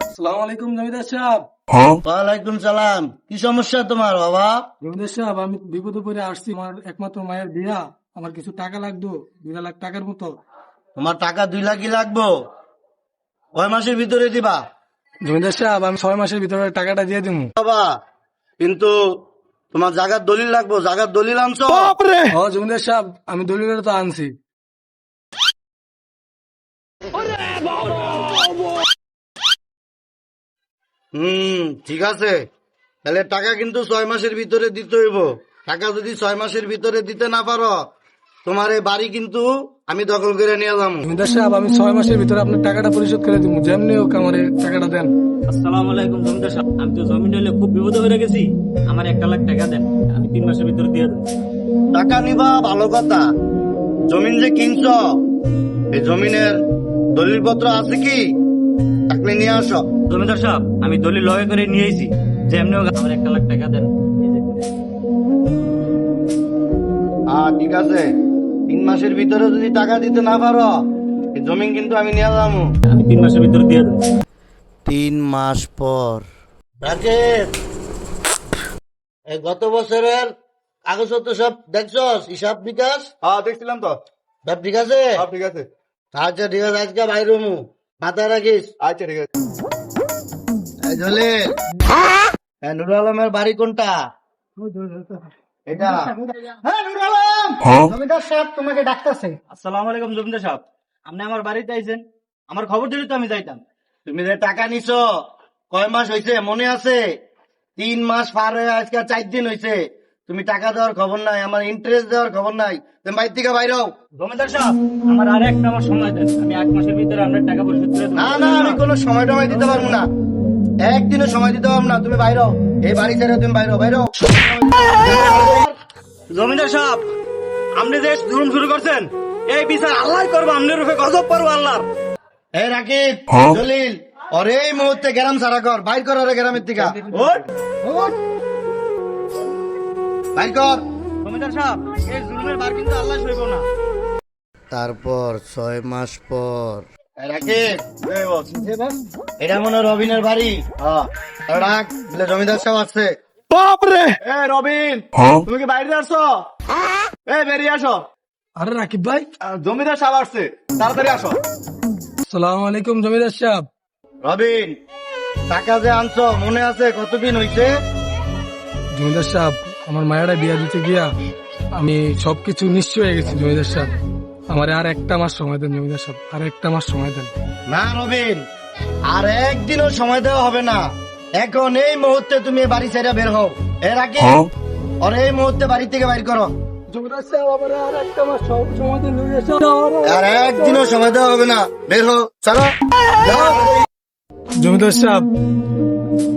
আসসালামু আলাইকুম জমিদার সাহেব। ওয়ালাইকুম সালাম। কি সমস্যা তোমার বাবা? জমিদার সাহেব, আমি বিপদে পড়ে আসছি। আমার একমাত্র মায়ের বিয়া, আমার কিছু টাকা লাগতো, 2 লাখ টাকার মতো। তোমার টাকা 2 লাখই লাগবো? কয় মাসের ভিতরে দিবা? জমিদার সাহেব, আমি 6 মাসের ভিতরে টাকাটা দিয়ে দিব। বাবা, কিন্তু তোমার জায়গার দলিল লাগবো। জায়গার দলিল আনছো? জমিদার সাহেব, আমি দলিলের তো আনছি। ঠিক আছে, তাহলে টাকা কিন্তু 6 মাসের ভিতরে দিতে হইব। টাকা যদি 6 মাসের ভিতরে দিতে না পারো, তোমার এই বাড়ি কিন্তু আমি দখল করে নিয়ে যাবো। জমিদার সাহেব, আমি 6 মাসের ভিতরে আপনার টাকাটা পরিশোধ করে দিব। যেমনি হোক আমার এই টাকাটা দেন। আসসালামু আলাইকুম জমিদার সাহেব, আমি তো জমিন হলে খুব বিপদে হয়ে গেছি। আমার 1 লাখ টাকা দেন, আমি 3 মাসের ভিতরে দিয়ে দেবো। টাকা নিবা ভালো কথা, জমিন যে কিনছ এই জমিনের দলিলপত্র আছে কি? থাকলে নিয়ে আসো। জমিদার সাহেব, আমি দলিল লগে করে নিয়ে আইছি। যেমনি হোক আমার 1 লাখ টাকা দেন। ঠিক আছে, 3 মাসের ভিতরে যদি টাকা দিতে না পারো, এই জমিন কিন্তু আমি নিয়ে যাবো। আমি 3 মাসের ভিতরে দিয়ে দেবো। 3 মাস পর। রাকেশ, এই গত বছরের কাগজপত্র সব দেখছস? হিসাব বিকাশ? দেখছিলাম তো। সব ঠিক আছে? ঠিক আছে। আচ্ছা ঠিক আছে, আজকে বাইরে মাথায় রাখিস। আচ্ছা ঠিক আছে। এই জলিল, নুর আলমের বাড়ি কোনটা? এটা? হ্যাঁ, নুর আলম, জমিদার সাহেব তোমাকে ডাকতেছে। আসসালামু আলাইকুম জমিদার সাহেব, আপনি আমার বাড়িতে আইছেন, আমার খবর দিলে তো আমি যাইতাম। তুমি যে টাকা নিছো কয় মাস হয়েছে মনে আছে? 3 মাস পার হয়ে আজকে 4 দিন হয়েছে। তুমি টাকা দেওয়ার খবর নাই, আমার ইন্টারেস্ট দেওয়ার খবর নাই। তুমি বাইর থেকে বাইর হও। জমিদার সাহেব, আমার আর একটা মাস সময় দেন, আমি 1 মাসের ভিতরে আপনার টাকা পরিশোধ করে দেবো। না না, আমি কোনো সময় টময় দিতে পারবো না, একদিনও সময় দিতে পারবো না। তুমি বাইর হও, এই বাড়ি ছেড়ে তুমি বাইর হও, বাইর হও। জমিদার সাহেব, আপনি যে জুলুম শুরু করছেন, এই বিচার আল্লাহ করবো, আপনার রূপে গজব করবো আল্লাহর। এই রাকিব, জলিল, ওর এই মুহূর্তে গ্রাম ছাড়া কর, বাইর কর ওরে গ্রামের থেকে। ওঠ! বাইর কর। জমিদার সাহেব, এই জুলুমের বার কিন্তু আল্লাহ সইব না। তারপর 6 মাস পর। রাকিব, এটা মনে হয় রবিনের বাড়ি। ডাক, বলে জমিদার সাহেব আসছে। বাপরে! রবিন, তুমি কি বাইরে আসছো? বেরিয়ে আসো। আরে রাকিব ভাই, জমিদার সাহেব আসছে, তাড়াতাড়ি আসো। আসসালামু আলাইকুম জমিদার সাহেব। রবিন, টাকা যে আনছো মনে আছে কতদিন হইছে? জমিদার সাহেব, আমার মায়েরা বিয়া দিতে গিয়া আমি সবকিছু নিশ্চয় হয়ে গেছি। জমিদার সাহেব, আমার আর একটা মাস সময় দেন। জমিদার সাহেব, আর একটা মাস সময় দেন। না রবিন, আর একদিনও সময় দেওয়া হবে না। এখন এই মুহূর্তে তুমি এই বাড়ি ছেড়ে বের হও। এর আগে আর এই মুহূর্তে বাড়ি থেকে বাইর করো। জমিদার সাহেব, আমার আর একটা মাস সময় দেন। আর একদিনও সময় দেওয়া হবে না, বের হও, চলো। জমিদার সাহেব,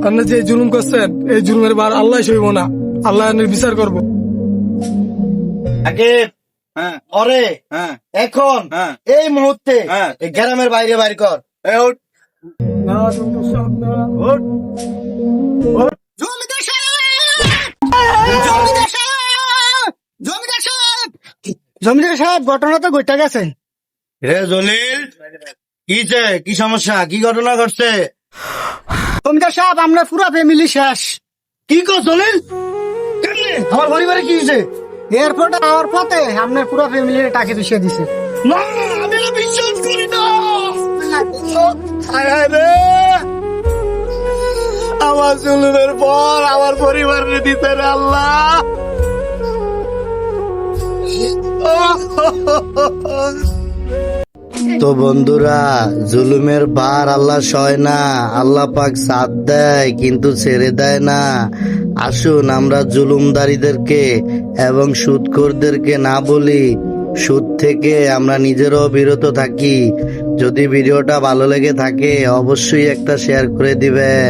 আপনি যে জুলুম করছেন, এই জুলুমের বার আল্লাহ সইব না, আল্লাহ বিচার করব। আগে হ্যাঁ অরে হ্যাঁ এখন হ্যাঁ। এই মুহূর্তে হ্যাঁ। এই গ্রামের বাইরে বাইর কর। উঠ। না জমিদার সাহেব, না। উঠ। উঠ। জমিদার সাহেব, ঘটনা তো ঘটে গেছে। রে জলিল, কি সমস্যা, কি ঘটনা ঘটছে? জমিদার সাহেব, আমরা পুরো ফ্যামিলি শেষ। কি কর জলিল? কেমনে? আমার পরিবারে কি হয়েছে? এয়ারপোর্টে যাওয়ার পথে আপনার পুরো ফ্যামিলির টাকা দিছে দিছে। না, আমি এটা বিশ্বাস করি না। হায় হায় রে, আমার জুলুমের পর আমার পরিবারে দিতে রে আল্লাহ। তো বন্ধুরা, জুলুমের ভার আল্লাহ সয় না, আল্লাহ পাক সাথ দেয় কিন্তু ছেড়ে দেয় না। আসুন আমরা জুলুমদারীদেরকে এবং সুদখোরদেরকে না বলি, সুদ থেকে আমরা নিজেরাও বিরত থাকি। যদি ভিডিওটা ভালো লেগে থাকে অবশ্যই একটা শেয়ার করে দিবেন।